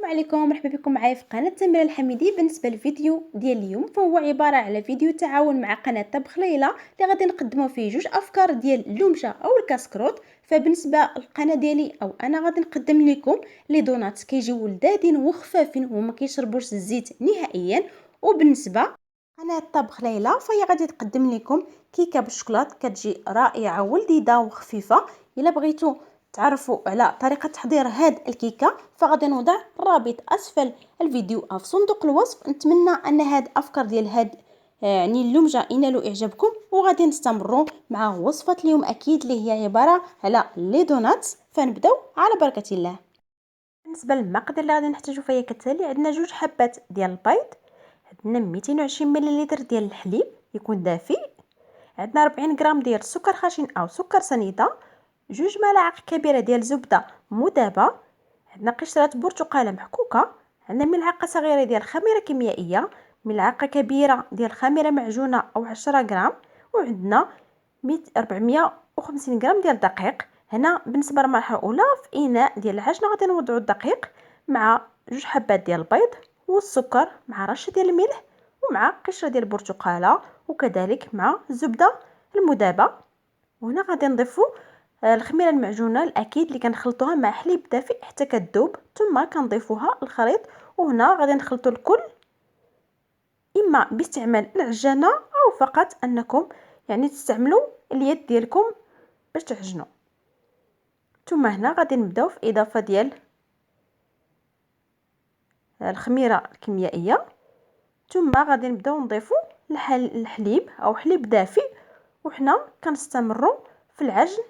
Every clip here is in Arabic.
السلام عليكم، مرحبا بكم معايا في قناه سميرة الحميدي. بالنسبه للفيديو ديال اليوم فهو عباره على فيديو تعاون مع قناه طبخ ليلى اللي غادي نقدموا فيه جوج افكار ديال اللومشه او الكاسكروت. فبالنسبه للقناه ديالي او انا غادي نقدم لكم لي دونات كيجيو لذاذين وخفافين وما كيشربوش الزيت نهائيا. وبالنسبه قناه طبخ ليلى فهي غادي تقدم لكم كيكه بالشوكولات كتجي رائعه ولذيذه وخفيفه. الا بغيتوا تعرفوا على طريقة تحضير هاد الكيكة فغادي نوضع الرابط اسفل الفيديو أو في صندوق الوصف. نتمنى ان هاد افكار ديال هاد يعني اللمجة ينالوا اعجابكم، وغادي نستمروا مع وصفة اليوم اكيد اللي هي عبارة على لي دونات. فنبداو على بركة الله. بالنسبة للمقادير اللي غادي نحتاجو فهي كالتالي: عندنا جوج حبات ديال البيض، عندنا 220 ملل ديال الحليب يكون دافئ، عندنا 40 غرام ديال السكر خشن او سكر سنيده، جوج ملاعق كبيره ديال زبده مذابه، عندنا قشره برتقاله محكوكه، عندنا ملعقه صغيره ديال خميره كيميائيه، ملعقه كبيره ديال خميره معجونه او 10 غرام، وعندنا 450 غرام ديال الدقيق. هنا بالنسبه للمرحله الاولى في اناء ديال العجن غادي نوضعوا الدقيق مع جوج حبات ديال البيض والسكر مع رشه ديال الملح ومع قشره ديال البرتقاله وكذلك مع الزبده المذابه. وهنا غادي نضيفوا الخميره المعجونه الاكيد اللي كنخلطوها مع حليب دافئ حتى كتذوب، ثم كنضيفوها للخليط. وهنا غادي نخلطوا الكل اما باستعمال العجانه او فقط انكم يعني تستعملوا اليد ديالكم باش تعجنوا. ثم هنا غادي نبداو في اضافه ديال الخميره الكيميائيه، ثم غادي نبداو نضيفوا الحليب او حليب دافئ، وحنا كنستمروا في العجن.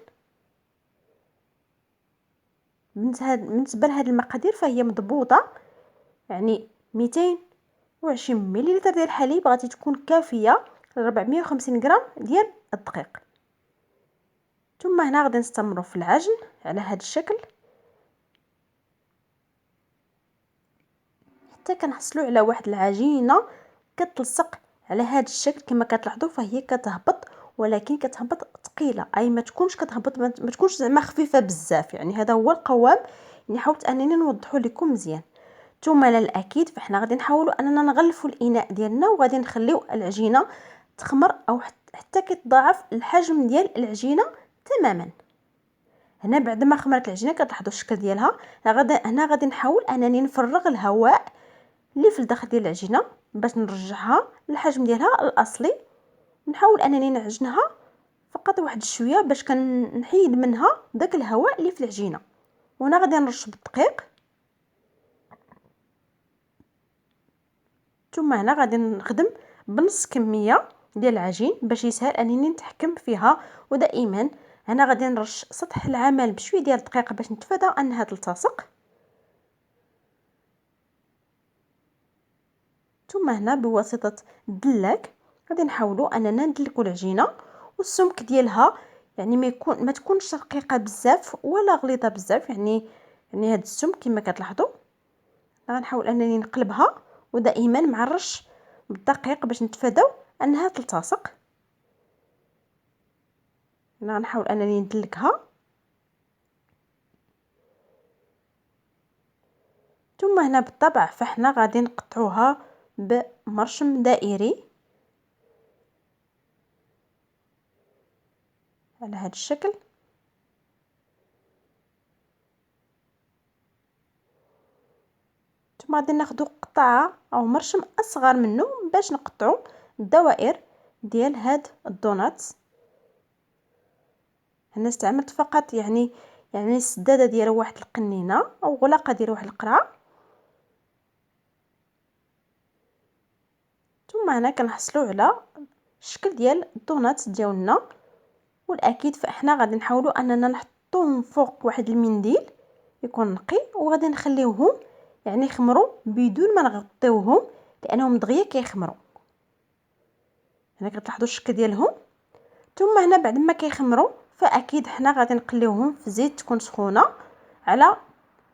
بالنسبه لهاد المقادير فهي مضبوطه، يعني 220 ملل ديال الحليب غادي تكون كافيه ل 450 غرام ديال الدقيق. ثم هنا غادي نستمروا في العجن على هذا الشكل حتى كنحصلوا على واحد العجينه كتلصق على هذا الشكل. كما كتلاحظوا فهي كتهبط، ولكن كتهبط ثقيله، اي ما تكونش كتهبط ما تكونش زعما خفيفه بزاف. يعني هذا هو القوام اللي حاولت انني نوضحه لكم مزيان. ثم للاكيد فاحنا غادي نحاولوا اننا نغلفوا الاناء ديالنا وغادي نخليو العجينه تخمر او حتى كيتضاعف الحجم ديال العجينه تماما. هنا بعد ما خمرت العجينه كتلاحظوا الشكل ديالها. هنا غادي نحاول انني نفرغ الهواء اللي في الداخل ديال العجينه باش نرجعها للحجم ديالها الاصلي. نحاول انني نعجنها فقط واحد شويه باش كنحيد منها داك الهواء اللي في العجينه. وهنا غادي نرش بالدقيق، ثم هنا غادي نخدم بنص كميه ديال العجين باش يسهل انني نتحكم فيها. ودائما هنا غادي نرش سطح العمل بشويه ديال الدقيق باش نتفادى انها تلتصق. ثم هنا بواسطه الدلاك غادي نحاولوا اننا ندلكوا العجينه، والسمك ديالها يعني ما تكونش رقيقه بزاف ولا غليظه بزاف. يعني هذا السمك كما كتلاحظوا غنحاول انني نقلبها، ودائما مع الرش بالدقيق باش نتفاداو انها تلتصق. انا غنحاول انني ندلكها، ثم هنا بالطبع فاحنا غادي نقطعوها بمرشم دائري على هذا الشكل. ثم غادي ناخذ قطعه او مرشم اصغر منه باش نقطعوا الدوائر ديال هاد الدونات. انا استعملت فقط يعني السداده ديال واحد القنينه او غلقه ديال واحد القرعه. ثم هنا كنحصلوا على الشكل ديال الدونات ديالنا. والاكيد فاحنا غادي نحاولوا اننا نحطوهم فوق واحد المنديل يكون نقي، وغادي نخليوهم يعني يخمروا بدون ما نغطيوهم لانهم دغيا كيخمروا. هنا كتلاحظوا الشكل ديالهم. ثم هنا بعد ما كيخمروا فاكيد حنا غادي نقليوهم في زيت تكون سخونه على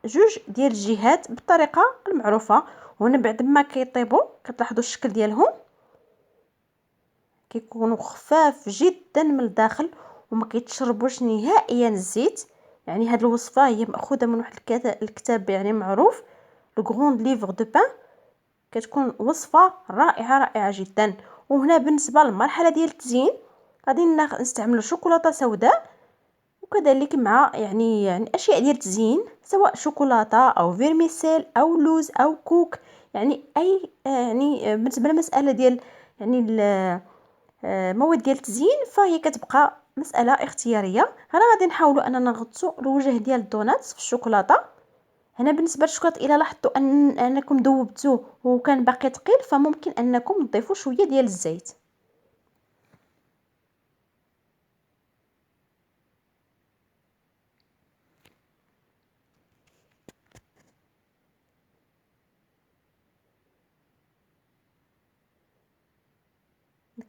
جوج ديال الجهات بالطريقه المعروفه. وهنا بعد ما كيطيبوا كتلاحظوا الشكل ديالهم كيكونوا خفاف جدا من الداخل وما كيتشربوش نهائيا الزيت. يعني هذه الوصفه هي ماخوذه من واحد الكتاب يعني معروف، الغروند ليفر دو بان، كتكون وصفه رائعه جدا. وهنا بالنسبه للمرحله ديال التزيين غادي نستعملوا شوكولاته سوداء، وكذلك مع يعني اشياء ديال التزيين سواء شوكولاته او فيرميسيل او لوز او كوك، يعني اي يعني بالنسبه للمساله ديال يعني المواد ديال التزيين فهي كتبقى مساله اختياريه. هنا غادي نحاولوا اننا نغطسوا الوجه ديال الدونات في الشوكولاته. هنا بالنسبه للشوكولاته الا لاحظتوا انكم ذوبتوه وكان باقي ثقيل فممكن انكم تضيفوا شويه ديال الزيت.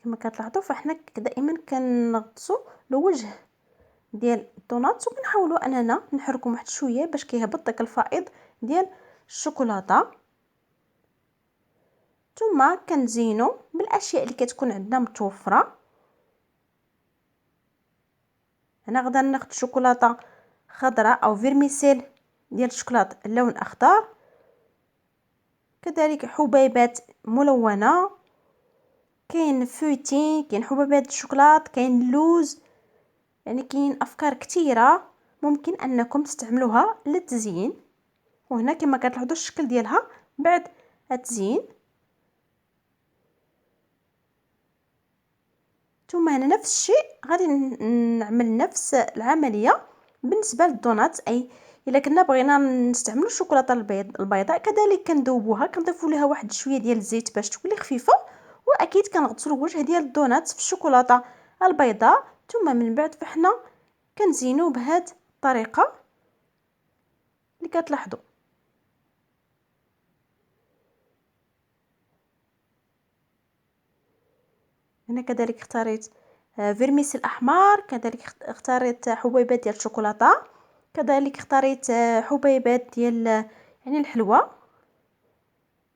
كما كتلاحظوا فاحنا دائما كنغطسوا الوجه ديال الدونات وكنحاولوا اننا نحركوا واحد شويه باش كيهبط داك الفائض ديال الشوكولاته. ثم كنزينوا بالاشياء اللي كتكون عندنا متوفره. هنا غادا ناخذ شوكولاته خضراء او فيرميسيل ديال الشوكولاط اللون اخضر، كذلك حبيبات ملونه، كاين فوتين، كاين حبيبات الشوكولاط، كاين اللوز، يعني كاين افكار كثيره ممكن انكم تستعملوها للتزيين. وهنا كما كتلاحظوا الشكل ديالها بعد التزيين. ثم هنا نفس الشيء غادي نعمل نفس العمليه بالنسبه للدونات. اي الا كنا بغينا نستعملوا الشوكولاته البيضاء كذلك كندوبوها، كنضيفوا لها واحد شويه ديال الزيت باش تولي خفيفه، واكيد كنغطسوا الوجه ديال الدونات في الشوكولاته البيضاء. ثم من بعد فحنا كنزينوا بهذه الطريقه اللي كتلاحظوا. هنا كذلك اختاريت فيرميسيل احمر، كذلك اختاريت حبيبات ديال الشوكولاته، كذلك اختاريت حبيبات ديال يعني الحلوى.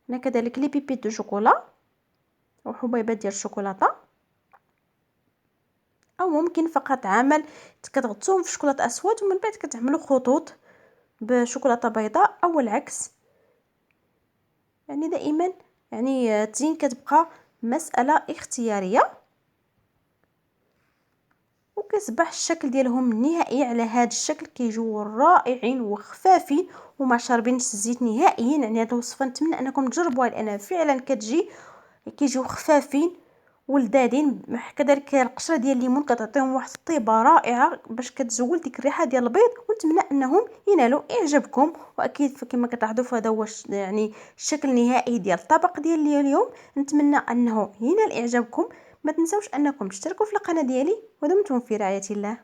هنا كذلك لي بيبيت دو شوكولا وحبيبات ديال الشوكولاته، او ممكن فقط عمل كتغطسوهم في شوكولاط اسود ومن بعد كتعملوا خطوط بشوكولاته بيضاء او العكس. يعني دائما يعني التزيين كتبقى مساله اختياريه، وكيصبح الشكل ديالهم النهائي على هذا الشكل كيجيو رائعين وخفافين وما شاربينش الزيت نهائيا. يعني هذه الوصفه نتمنى انكم تجربوها لانها فعلا كيجيو خفافين ولذاذين. كذلك القشره ديال الليمون كتعطيهم واحد الطيبه رائعه باش كتزول ديك الريحه ديال البيض، ونتمنى انهم ينالوا اعجابكم. واكيد كما كتلاحظوا فهذا هو يعني الشكل النهائي ديال الطبق ديال اليوم. نتمنى انه ينال اعجابكم. ما تنسوش انكم تشتركوا في القناه ديالي ودمتم في رعايه الله.